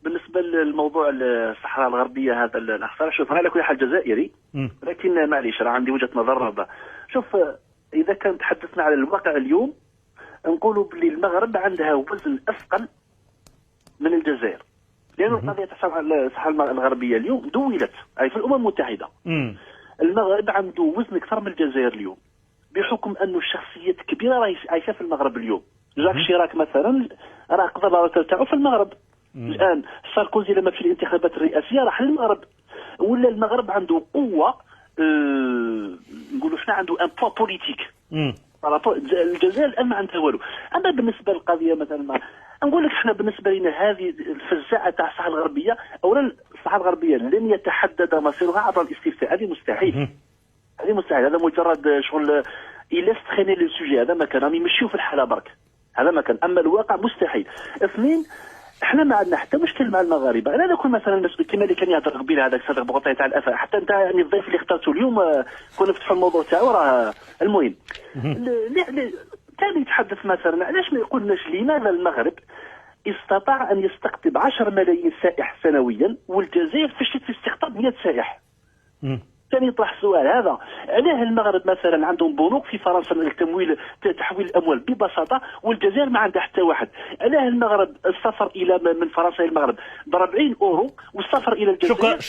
بالنسبه للموضوع الصحراء الغربيه هذا الاخ، شوف انا على كل حال جزائري، لكن معليش راه عندي وجهه نظر. شوف، اذا كان تحدثنا على الواقع اليوم نقولوا بلي المغرب عندها وزن اثقل من الجزائر، لأن القضيه تاع الصحراء الغربيه اليوم دولت اي في الامم المتحده. المغرب عنده وزن اكثر من الجزائر اليوم، بحكم انه الشخصيات كبيره راهي عايشه في المغرب اليوم. جاك شيراك مثلا راه قضى الرئاسه تاعو في المغرب. الان ساركوزي لما في الانتخابات الرئاسيه راح للمغرب، ولا المغرب عنده قوه، نقولوا شنو، عنده ان بوا بوليتيك. الجزائر الان ما عندها والو. اما بالنسبه للقضيه مثلا، نقول لك احنا بالنسبه لنا هذه الفزاعه تاع الصحراء الغربيه، اولا الصحراء الغربيه لن يتحدد مصيرها عبر الاستفتاء، هذه مستحيل. هذه مستحيل، هذا مجرد شغل يليس تخيني لو سوجي، هذا ما كان راهم يمشيو في الحاله برك، هذا ما كان. اما الواقع مستحيل. اثنين، احنا ما عندنا حتى مشكل مع المغاربه. انا نكون مثلا كما اللي كان يهضر قبيله هذاك صدق بغطاء تاع الافاء، حتى انت يعني الضيف اللي اخترته اليوم كنا نفتحوا الموضوع تاعو، راه المهم كان يتحدث مثلا علاش ما يقولناش لماذا المغرب استطاع ان يستقطب 10 ملايين سائح سنويا والجزائر فشلت في استقطاب 100 سائح. كان يطرح السؤال هذا، علاه المغرب مثلا عندهم بنوك في فرنسا للتمويل تحويل الاموال ببساطه والجزائر ما عندها حتى واحد؟ علاه المغرب السفر الى من فرنسا الى المغرب ب 40 اورو والسفر الى الجزائر